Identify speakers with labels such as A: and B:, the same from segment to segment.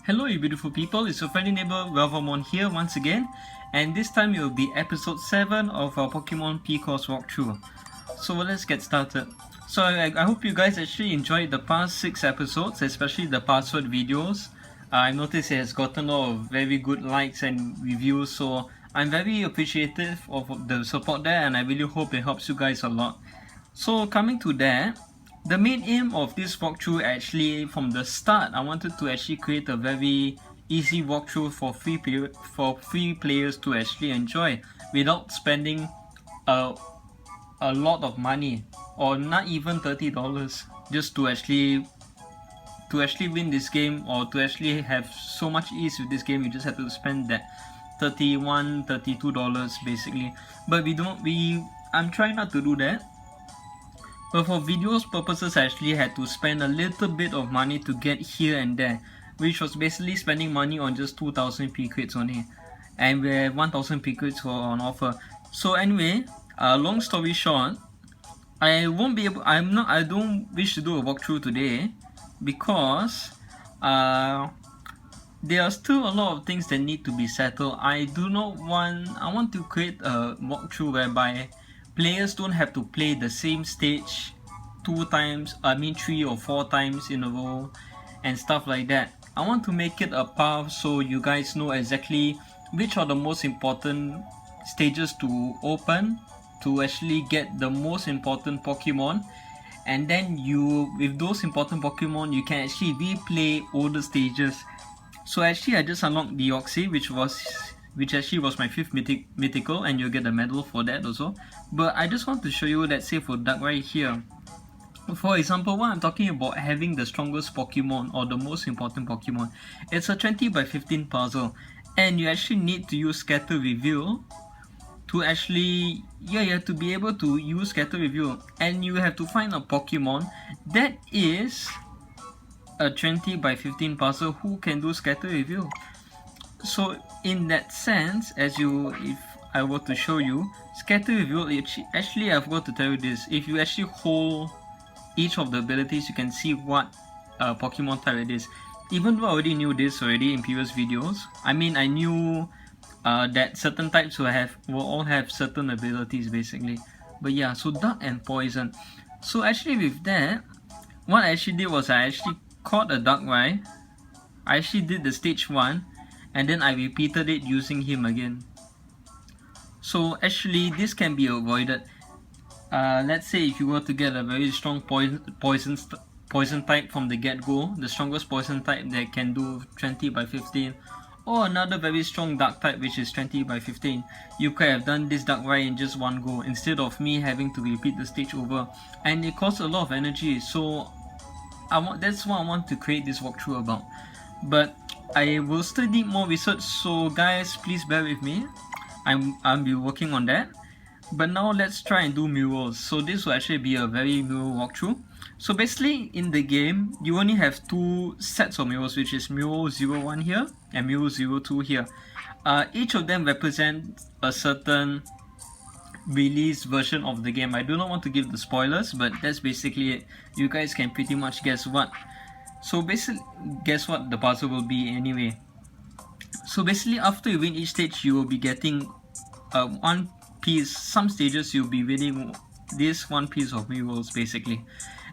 A: Hello you beautiful people, it's your friendly neighbor Velvamon here once again, and this time it will be episode 7 of our Pokemon Picross walkthrough. So let's get started. So I hope you guys actually enjoyed the past 6 episodes, especially the password videos. I noticed it has gotten a lot of very good likes and reviews, so I'm very appreciative of the support there, and I really hope it helps you guys a lot. So coming to that, the main aim of this walkthrough actually from the start, I wanted to actually create a very easy walkthrough for free players to actually enjoy without spending a lot of money, or not even $30, just to actually win this game, or to actually have so much ease with this game. You just have to spend that $32 basically. But I'm trying not to do that. But for videos purposes, I actually had to spend a little bit of money to get here and there, which was basically spending money on just 2000 P-Crates only, and we have 1000 P-Crates on offer. So anyway, long story short, I don't wish to do a walkthrough today because there are still a lot of things that need to be settled. I want to create a walkthrough whereby players don't have to play the same stage 3 or 4 times in a row and stuff like that. I want to make it a path so you guys know exactly which are the most important stages to open to actually get the most important Pokemon, and then with those important Pokemon you can actually replay older stages. So actually I just unlocked the Oxy, which actually was my 5th mythical, and you'll get a medal for that also. But I just want to show you, let's say for Duck right here. For example, what I'm talking about having the strongest Pokemon or the most important Pokemon, it's a 20 by 15 puzzle, and you actually need to use Scatter Reveal to actually, you have to be able to use Scatter Reveal, and you have to find a Pokemon that is a 20 by 15 puzzle who can do Scatter Reveal. So in that sense, if I were to show you Scatter Reveal, actually I forgot to tell you this. If you actually hold each of the abilities, you can see what Pokemon type it is. Even though I already knew this in previous videos, I knew that certain types will all have certain abilities basically. But yeah, so Dark and Poison. So actually with that, what I actually did was I actually caught a Darkrai. I actually did the stage 1, and then I repeated it using him again. So actually this can be avoided. Let's say if you were to get a very strong poison type from the get-go, the strongest poison type that can do 20 by 15, or another very strong dark type which is 20 by 15, you could have done this Darkrai in just one go instead of me having to repeat the stage over, and it costs a lot of energy. So that's what I want to create this walkthrough about. But I will still need more research, so guys, please bear with me. I'll be working on that. But now let's try and do Murals. So this will actually be a very Mural walkthrough. So basically in the game, you only have 2 sets of Murals, which is Mural 01 here and Mural 02 here. Each of them represent a certain release version of the game. I do not want to give the spoilers, but that's basically it. You guys can pretty much guess what. So basically, guess what the puzzle will be anyway. So basically after you win each stage, you will be getting one piece. Some stages you'll be winning this one piece of Murals basically,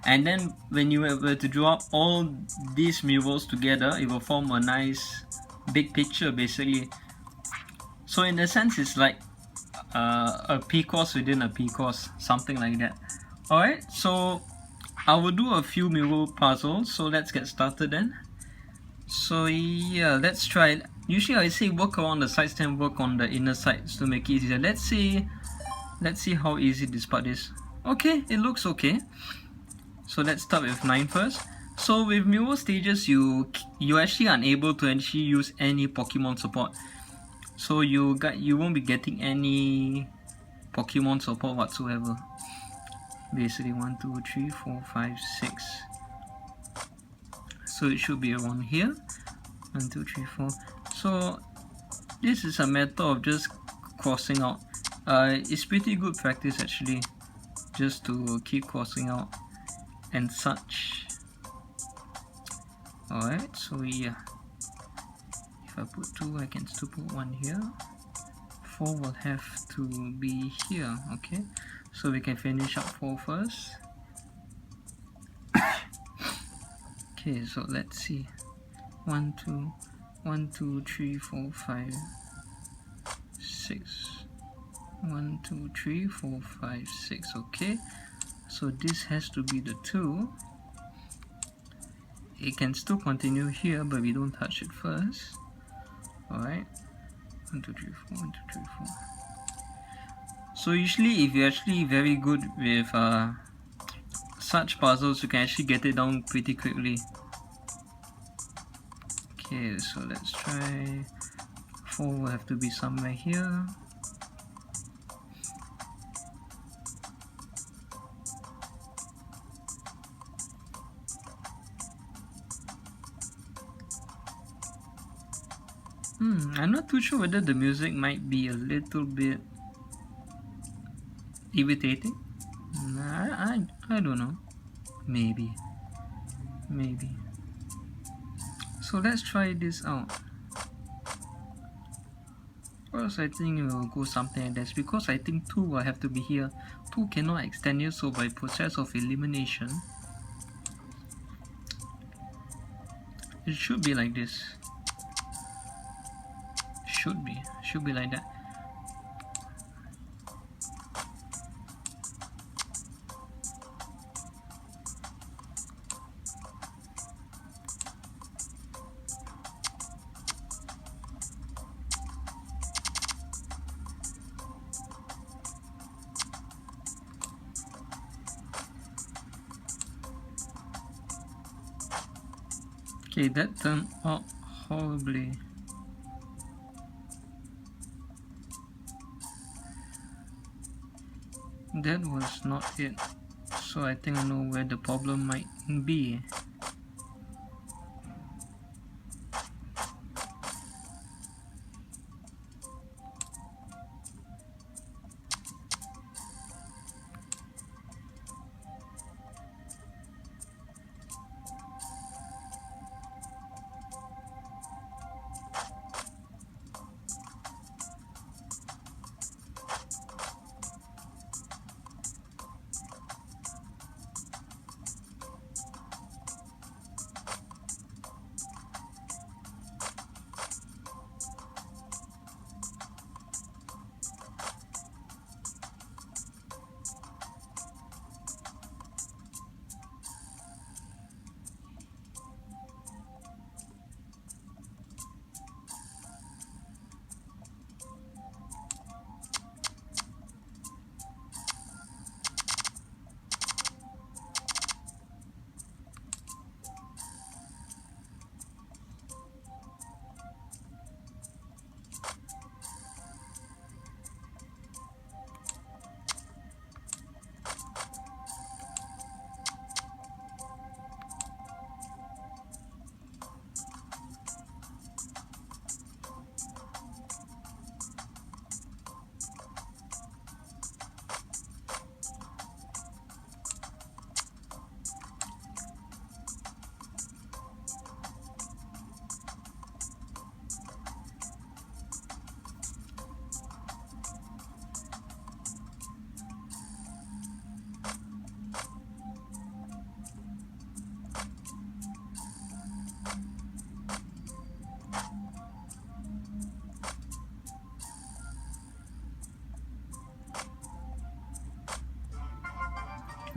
A: and then when you were to draw all these Murals together, it will form a nice big picture basically. So in a sense it's like a Picross within a Picross, something like that. Alright, so I will do a few Mural puzzles, so let's get started then. So yeah, let's try it. Usually I say work around the sides, then work on the inner sides to make it easier. Let's see how easy this part is. Okay, it looks okay. So let's start with 9 first. So with Mural stages, you actually unable to actually use any Pokemon support. So you won't be getting any Pokemon support whatsoever. Basically 1, 2, 3, 4, 5, 6. So it should be around here. 1, 2, 3, 4. So this is a matter of just crossing out. It's pretty good practice actually, just to keep crossing out and such. Alright, so yeah. if I put 2, I can still put 1 here. 4 will have to be here. Okay, so we can finish up 4 first. Okay, so let's see. 1 2 1 2 3 4 5 6. 1 2 3 4 5 6. Okay, so this has to be the 2. It can still continue here, but we don't touch it first. Alright, 1 2 3 4 1 2 3 4. So usually if you're actually very good with such puzzles, you can actually get it down pretty quickly. Okay, so let's try. 4 will have to be somewhere here. I'm not too sure whether the music might be a little bit irritating. I don't know. Maybe. So let's try this out. First, I think we'll go something like this, because I think 2 will have to be here. 2 cannot extend here, so by process of elimination, it should be like this. Should be like that. Okay, that turned out horribly. That was not it. So I think I know where the problem might be.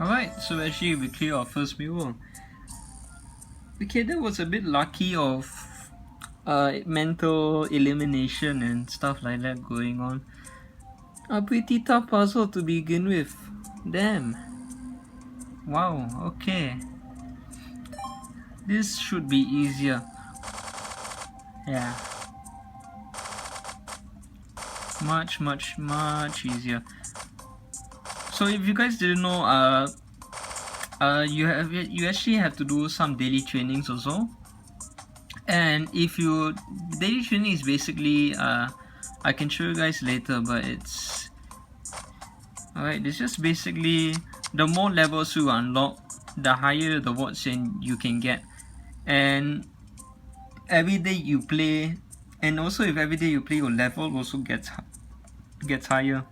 A: Alright, so actually we clear our first mural. Okay, that was a bit lucky of mental elimination and stuff like that going on. A pretty tough puzzle to begin with. Damn. Wow, okay. This should be easier. Yeah. Much easier. So if you guys didn't know, you actually have to do some daily trainings also. And if you daily training is basically I can show you guys later, but it's alright. It's just basically the more levels you unlock, the higher the rewards you can get. And every day you play, And also if every day you play, your level also gets higher.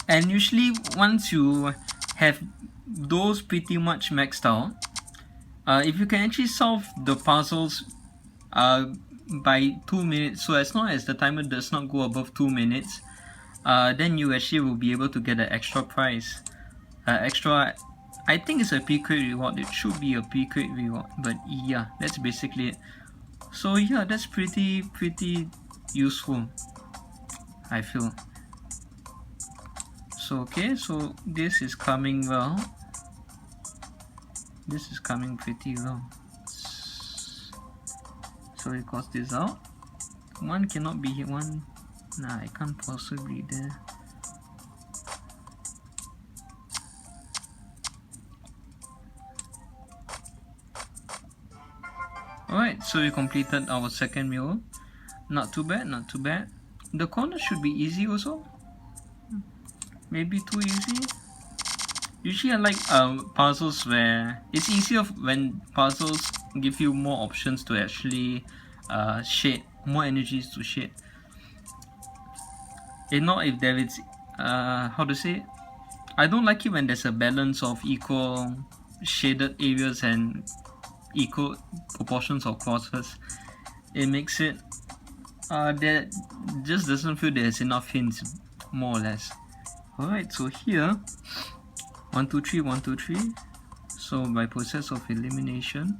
A: And usually once you have those pretty much maxed out, if you can actually solve the puzzles by 2 minutes, so as long as the timer does not go above 2 minutes, then you actually will be able to get an extra prize. I think it's a pre-crate reward. It should be a pre-crate reward, but yeah, that's basically it. So yeah, that's pretty useful, I feel. So okay, so this is coming well. This is coming pretty well. So we cross this out. One cannot be here. One, nah, I can't possibly there. Alright, so we completed our second mural. Not too bad, not too bad. The corner should be easy also. Maybe too easy. Usually I like puzzles where it's easier when puzzles give you more options to actually shade, more energies to shade. If not, if there is how to say, I don't like it when there's a balance of equal shaded areas and equal proportions of crosses. It makes it there just doesn't feel there's enough hints, more or less. Alright, so here 1 2 3 1 2 3. So by process of elimination,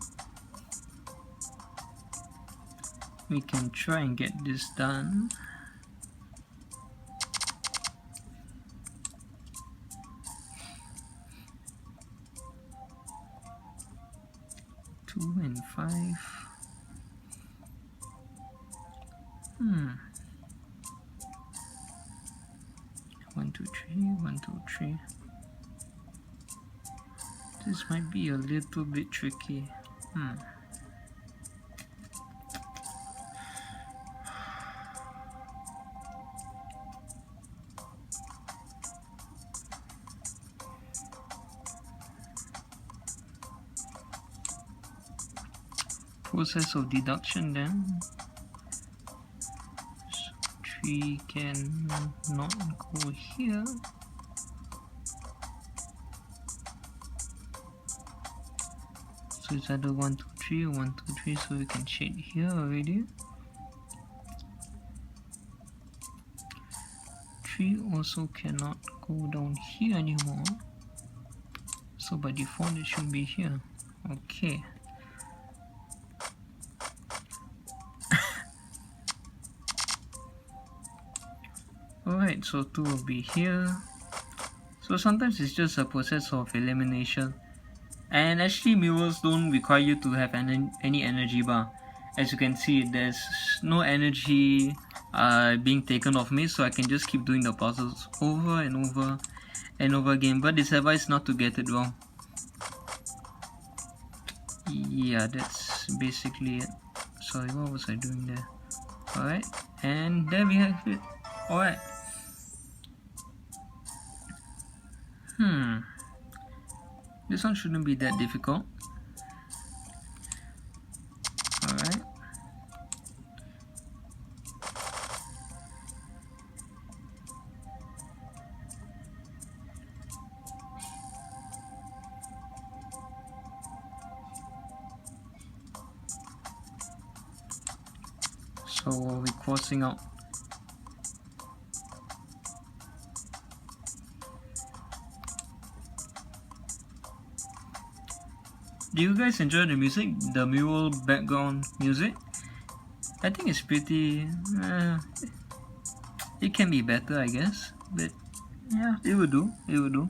A: we can try and get this done. Two and 5. 1 2 3 1 2 3. This might be a little bit tricky. Process of deduction then. So 3 can not go here. So it's either 1 2 3 or 1 2 3, so we can shade here already. 3 also cannot go down here anymore. So by default it should be here. Okay. Alright, so 2 will be here. So sometimes it's just a process of elimination. And actually murals don't require you to have any energy bar. As you can see, there's no energy being taken off me, so I can just keep doing the puzzles over and over and over again. But it's advised not to get it wrong. Yeah, that's basically it. Sorry, what was I doing there? Alright, and there we have it. Alright. This one shouldn't be that difficult. Alright. So we're crossing out. Do you guys enjoy the music? The mural background music? I think it's pretty... it can be better, I guess. But yeah, it will do. It will do.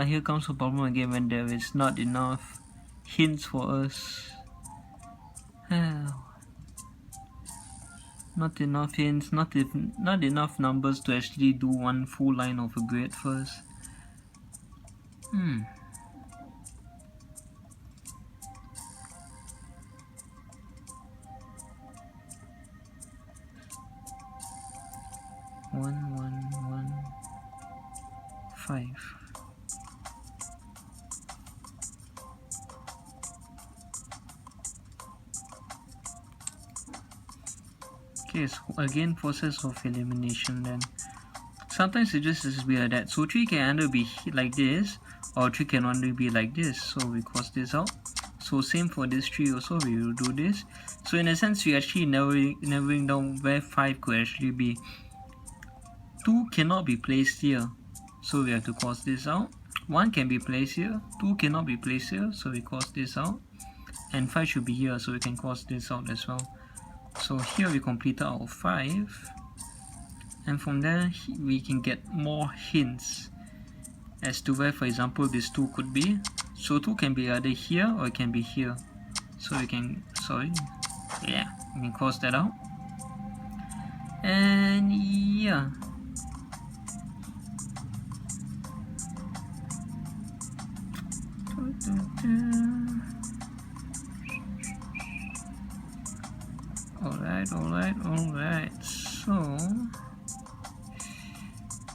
A: Here comes the problem again when there is not enough hints for us. Not enough hints, not enough numbers to actually do one full line of a grid first. 1 1 1 5. Okay, so again process of elimination then. Sometimes it just is weird that so 3 can either be like this or 3 can only be like this, so we cross this out. So same for this 3 also, we will do this. So in a sense we actually narrowing down where 5 could actually be. 2 cannot be placed here, so we have to cross this out. 1 can be placed here, 2 cannot be placed here, so we cross this out. And 5 should be here, so we can cross this out as well. So here we completed our 5. And from there we can get more hints as to where, for example, this 2 could be. So 2 can be either here or it can be here. So we can, we can cross that out. And yeah. Alright. So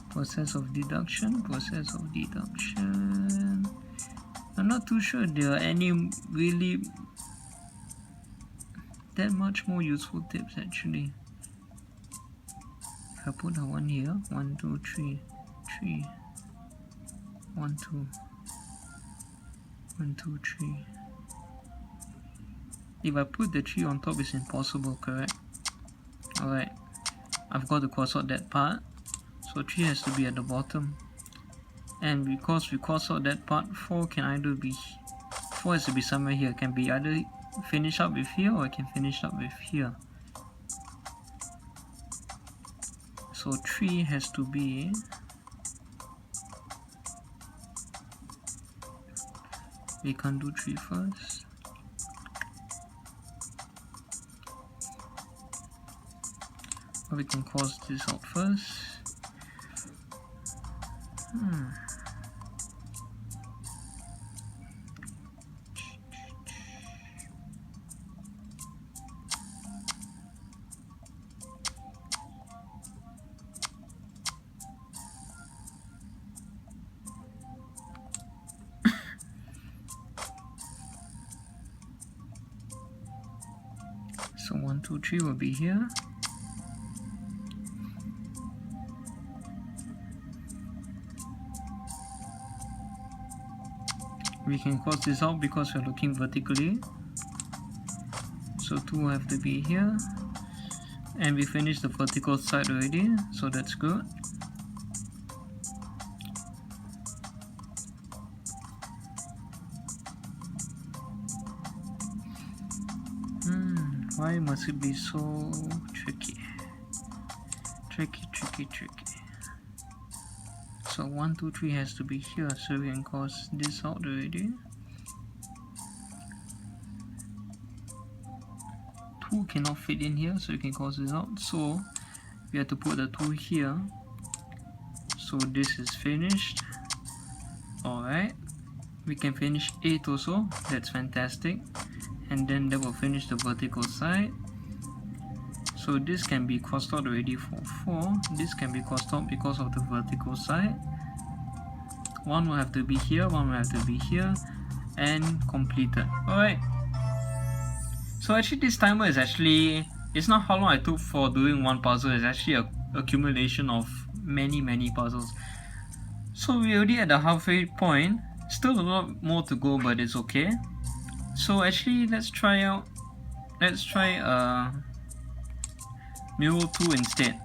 A: process of deduction. I'm not too sure there are any really that much more useful tips actually. If I put a 1 here, 1, 2, 3, 3, 1, 2, 1, 2, 3. If I put the 3 on top, it's impossible, correct? Alright, I've got to cross out that part. So 3 has to be at the bottom. And because we cross out that part, 4 can either be 4 has to be somewhere here. It can be either finish up with here or it can finish up with here. So 3 has to be we can't do 3 first. Or we can cross this out first. So 1, 2, 3 will be here. We can cross this out because we're looking vertically. So 2 will have to be here. And we finished the vertical side already, so that's good. Why must it be so tricky? Tricky. So 1, 2, 3 has to be here, so we can cross this out already. 2 cannot fit in here, so we can cross this out. So we have to put the 2 here. So this is finished. Alright. We can finish 8 also. That's fantastic. And then that will finish the vertical side. So this can be crossed out already for 4. This can be crossed out because of the vertical side. 1 will have to be here, 1 will have to be here, and completed. Alright. So actually this timer is actually, it's not how long I took for doing one puzzle, it's actually a accumulation of many puzzles. So we're already at the halfway point. Still a lot more to go, but it's okay. So actually let's try Mural 2 instead.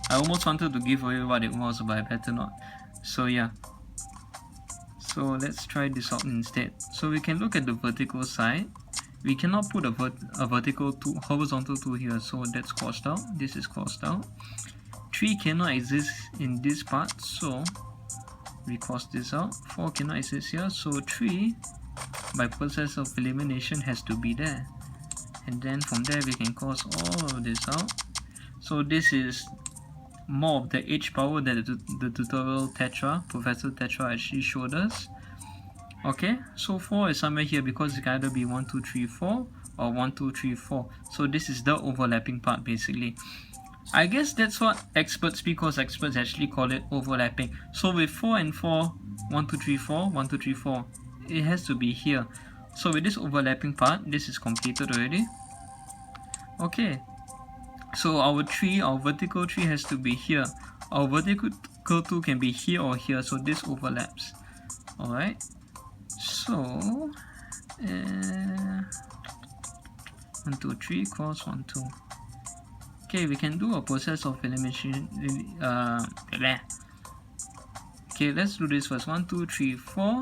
A: I almost wanted to give away what it was, but I better not. So yeah. So let's try this out instead. So we can look at the vertical side. We cannot put a horizontal 2 here, so that's crossed out. This is crossed out. 3 cannot exist in this part, so we cross this out. 4 cannot exist here, so 3 by process of elimination has to be there. And then from there we can cross all of this out. So this is more of the H power that the tutorial Professor Tetra actually showed us. Okay, so 4 is somewhere here because it can either be 1, 2, 3, 4 or 1, 2, 3, 4. So this is the overlapping part basically. I guess that's what experts, because experts actually call it overlapping. So with 4 and 4, 1, 2, 3, 4, 1, 2, 3, 4, it has to be here. So with this overlapping part, this is completed already. Okay. So our vertical tree has to be here. Our vertical two can be here or here, so this overlaps. Alright, so 1, 2, 3, cross 1, 2. Okay, we can do a process of elimination. Okay, let's do this first. 1, 2, 3, 4.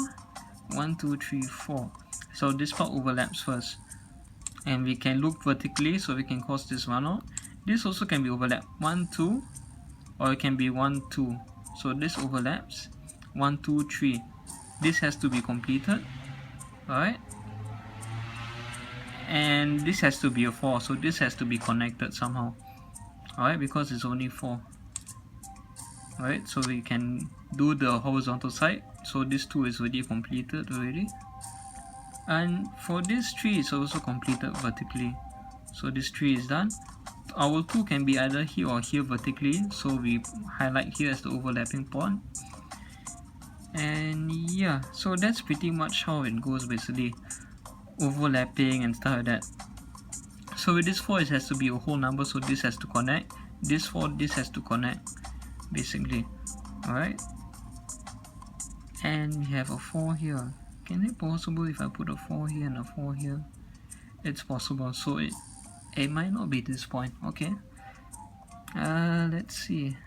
A: 1, 2, 3, 4. So this part overlaps first. And we can look vertically, so we can cross this one out. This also can be overlapped. 1, 2, or it can be 1, 2. So this overlaps. 1, 2, 3. This has to be completed. Alright. And this has to be a 4, so this has to be connected somehow. Alright, because it's only 4. Alright, so we can do the horizontal side. So this 2 is already completed already. And for this 3 is also completed vertically. So this 3 is done. Our 2 can be either here or here vertically. So we highlight here as the overlapping point. And yeah, so that's pretty much how it goes basically. Overlapping and stuff like that. So with this 4 it has to be a whole number, so this has to connect. This 4, this has to connect basically. Alright. And we have a 4 here. Can it possible if I put a 4 here and a 4 here? It's possible, so it might not be this point. Okay. Let's see.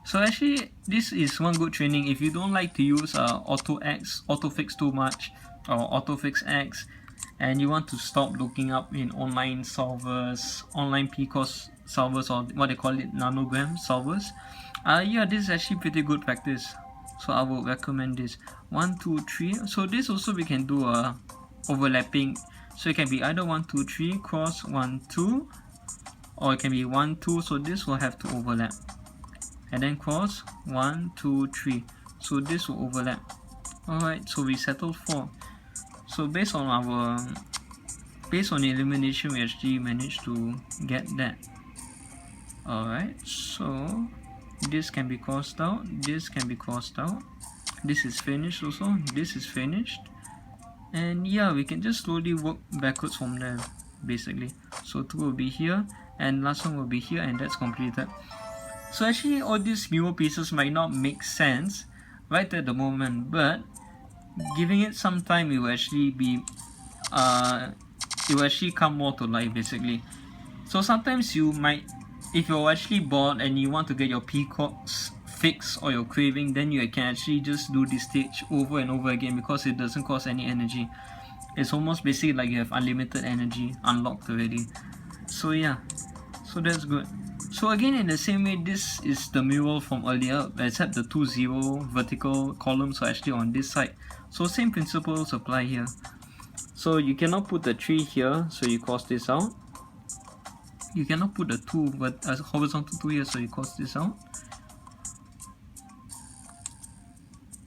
A: So actually, this is one good training. If you don't like to use autofix too much, or autofix X, and you want to stop looking up in online solvers, online Picross solvers, or what they call it, nanogram solvers, yeah, this is actually pretty good practice. So I would recommend this. 1, 2, 3. So this also we can do a overlapping. So it can be either 1, 2, 3 cross 1, 2, or it can be 1, 2. So this will have to overlap, and then cross 1, 2, 3. So this will overlap. Alright, so we settled 4. So based on elimination, we actually managed to get that. Alright, so this can be crossed out, this can be crossed out, this is finished also, this is finished, and yeah, we can just slowly work backwards from there basically. So 2 will be here, and last one will be here, and that's completed. So actually all these mural pieces might not make sense right at the moment, but giving it some time, it will actually be it will actually come more to life basically. So sometimes you might, if you're actually bored and you want to get your Picross fix or your craving, then you can actually just do this stage over and over again, because it doesn't cost any energy. It's almost basically like you have unlimited energy unlocked already. So yeah, so that's good. So again, in the same way, this is the mural from earlier, except the 2 0 vertical columns are actually on this side. So same principles apply here. So you cannot put the 3 here, so you cross this out. You cannot put the 2 but horizontal 2 here, so you cross this out.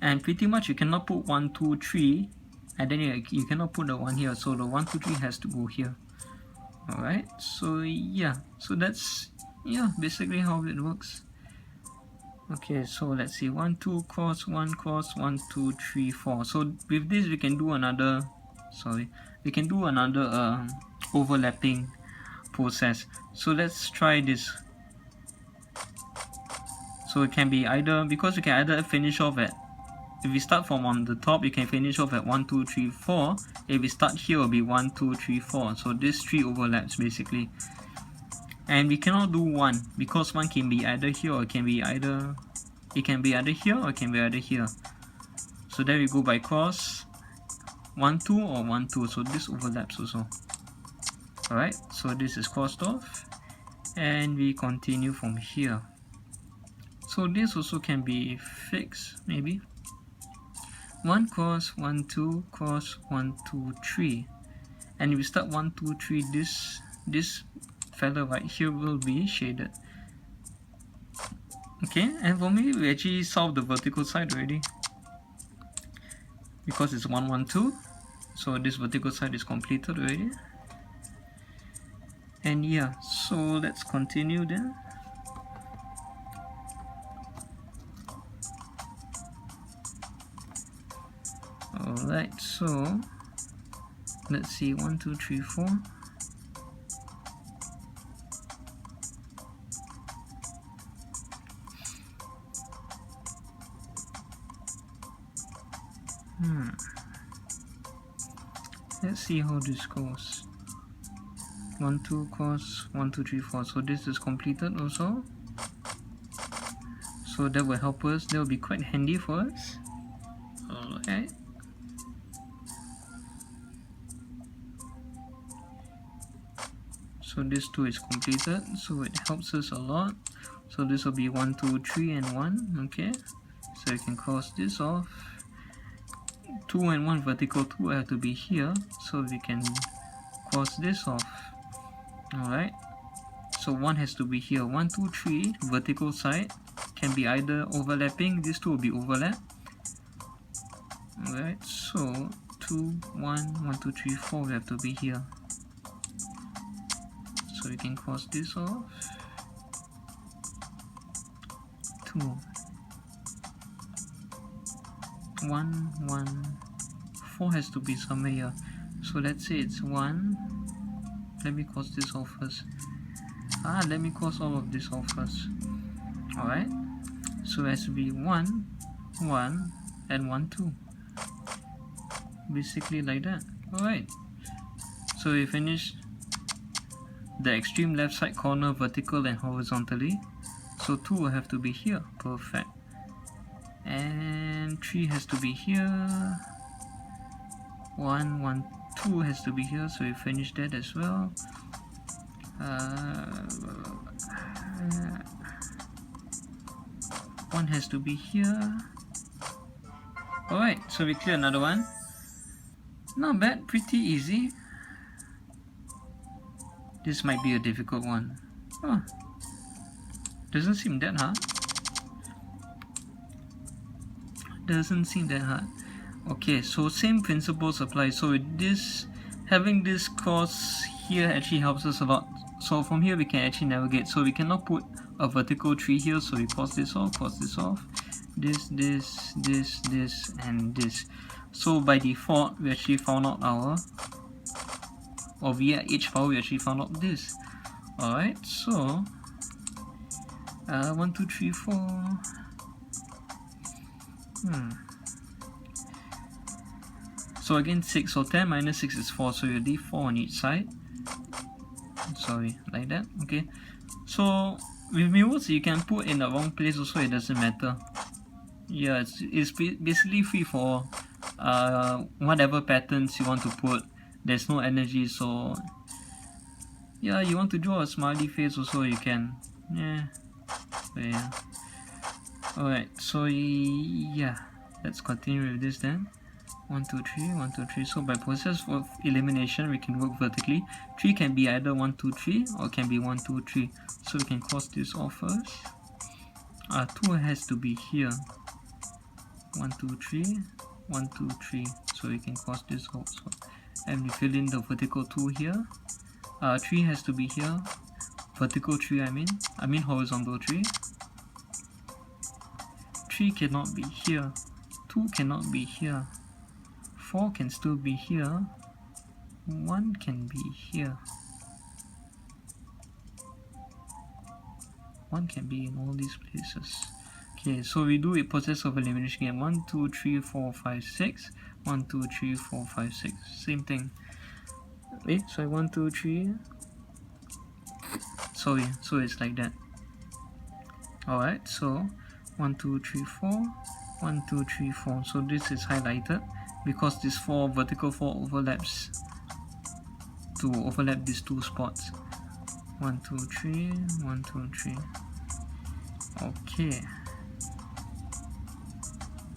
A: And pretty much you cannot put 1, 2, 3, and then you cannot put the 1 here, so the 1, 2, 3 has to go here. Alright, so yeah, so that's basically how it works. Okay, so let's see, 1, 2 cross 1 cross 1, 2, 3, 4. So with this we can do another overlapping process. So let's try this. So it can be either, because you can either finish off at, if we start from on the top, you can finish off at 1, 2, 3, 4. If we start here, it will be 1, 2, 3, 4. So this 3 overlaps basically. And we cannot do 1, because 1 can be either here or it can be either here or it can be either here. So there we go by cross 1, 2 or 1, 2. So this overlaps also. Alright, so this is crossed off, and we continue from here. So this also can be fixed, maybe. 1 cross 1, 2 cross 1, 2, 3. And if we start 1, 2, 3, this fella right here will be shaded. Okay, and for me, we actually solved the vertical side already, because it's 1, 1, 2. So this vertical side is completed already. And yeah, so let's continue then. Alright, so Let's see, 1, 2, 3, 4. Let's see how this goes. 1, 2 course, 1, 2, 3, 4. So this is completed also. So that will help us. That will be quite handy for us. Alright. So this 2 is completed. So it helps us a lot. So this will be 1, 2, 3, and 1. Okay. So you can cross this off. 2 and 1 vertical, 2 have to be here. So we can cross this off. Alright. So 1 has to be here. 1, 2, 3 vertical side can be either overlapping. These 2 will be overlap. Alright, so 2, 1, 1, 2, 3, 4 we have to be here. So we can cross this off. 2, 1, 1, 4 has to be somewhere here. So let's say it's 1. Let me cross this off first. Let me cross all of this off first. Alright, so it has to be 1, 1, and 1, 2. Basically like that. Alright, so we finished the extreme left side corner vertical and horizontally. So 2 will have to be here. Perfect. And 3 has to be here. 1, 1, 2 has to be here. So we finished that as well. 1 has to be here. Alright, so we clear another one. Not bad, pretty easy. This might be a difficult one. Oh, doesn't seem that hard. Doesn't seem that hard. Okay, so same principles apply. So with this, having this cross here actually helps us a lot. So from here we can actually navigate. So we cannot put a vertical tree here, so we cross this off, this, and this. So by default we actually found out our, or via h power we actually found out this. Alright, so 1, 2, 3, 4. So again 6, so 10 minus 6 is 4, so you leave 4 on each side. Sorry, like that. Okay, so with murals you can put in the wrong place also, it doesn't matter. Yeah, it's basically free for whatever patterns you want to put. There's no energy, so yeah, you want to draw a smiley face also you can. Yeah. Alright, so yeah, let's continue with this then. 1, 2, 3, 1, 2, 3. So by process of elimination we can work vertically. 3 can be either 1, 2, 3 or can be 1, 2, 3. So we can cross this off first. 2 has to be here. 1, 2, 3, 1, 2, 3. So we can cross this also. And we fill in the vertical 2 here. 3 has to be here. Vertical 3 I mean horizontal 3. 3 cannot be here. 2 cannot be here. 4 can still be here. 1 can be here. 1 can be in all these places. Okay, so we do a process of elimination again. 1, 2, 3, 4, 5, 6. 1, 2, 3, 4, 5, 6. Same thing. Wait, sorry, 1, 2, 3. Sorry, so it's like that. Alright, so 1, 2, 3, 4. 1, 2, 3, 4. So this is highlighted because this 4 vertical 4 overlaps to overlap these 2 spots. 1, 2, 3, 1, 2, 3. Okay.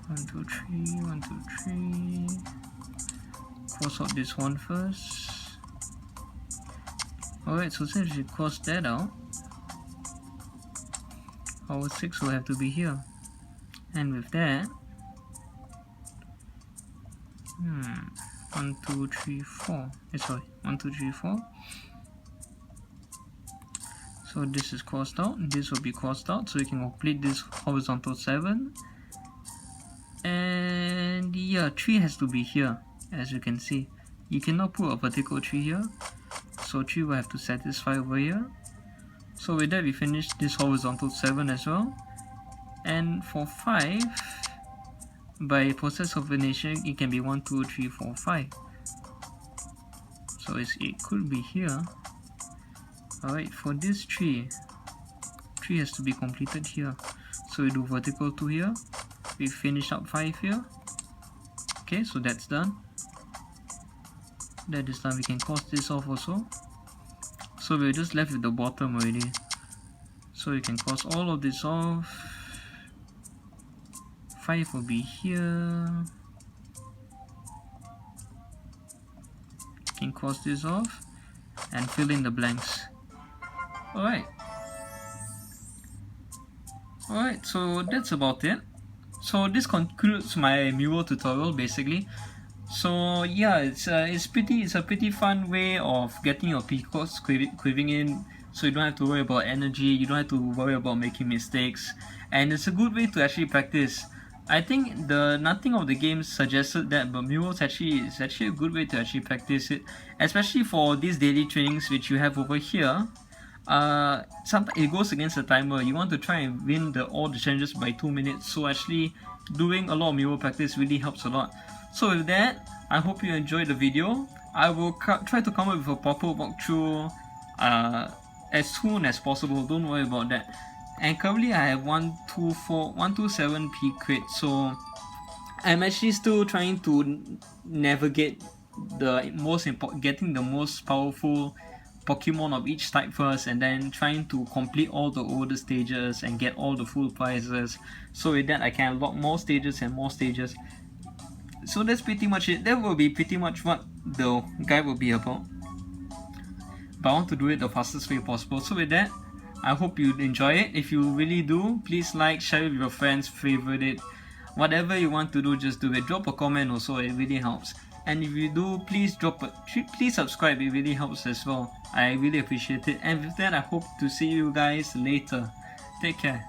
A: 1, 2, 3, 1, 2, 3. Cross out this one first. Alright, so since we cross that out, our 6 will have to be here. And with that, 1, 2, 3, 4. Sorry, 1, 2, 3, 4. So this is crossed out, this will be crossed out, so we can complete this horizontal 7. And yeah, 3 has to be here, as you can see. you can now put a vertical tree here. So 3 will have to satisfy over here. So with that we finish this horizontal 7 as well. And for 5, by process of elimination, it can be 1, 2, 3, 4, 5. So it could be here. Alright, for this tree has to be completed here. So we do vertical 2 here. We finish up 5 here. Okay, so that's done. That is done. We can cross this off also. So we're just left with the bottom already. So you can cross all of this off. 5 will be here. You can cross this off and fill in the blanks. Alright, so that's about it. So this concludes my mural tutorial basically. So yeah, it's a pretty fun way of getting your Picross quiving in, so you don't have to worry about energy, you don't have to worry about making mistakes, and it's a good way to actually practice. I think nothing of the games suggested that, but Murals is actually a good way to actually practice it, especially for these daily trainings which you have over here. Sometimes it goes against the timer. You want to try and win all the challenges by 2 minutes, so actually doing a lot of mural practice really helps a lot. So with that, I hope you enjoyed the video. I will try to come up with a proper walkthrough as soon as possible, don't worry about that. And currently I have 127 P crates, so I'm actually still trying to navigate getting the most powerful Pokemon of each type first, and then trying to complete all the older stages and get all the full prizes. So with that I can unlock more stages and more stages. So that's pretty much it. That will be pretty much what the guide will be about. But I want to do it the fastest way possible. So with that, I hope you enjoy it. If you really do, please like, share it with your friends, favorite it. Whatever you want to do, just do it. Drop a comment also, it really helps. And if you do, please subscribe, it really helps as well. I really appreciate it. And with that, I hope to see you guys later. Take care.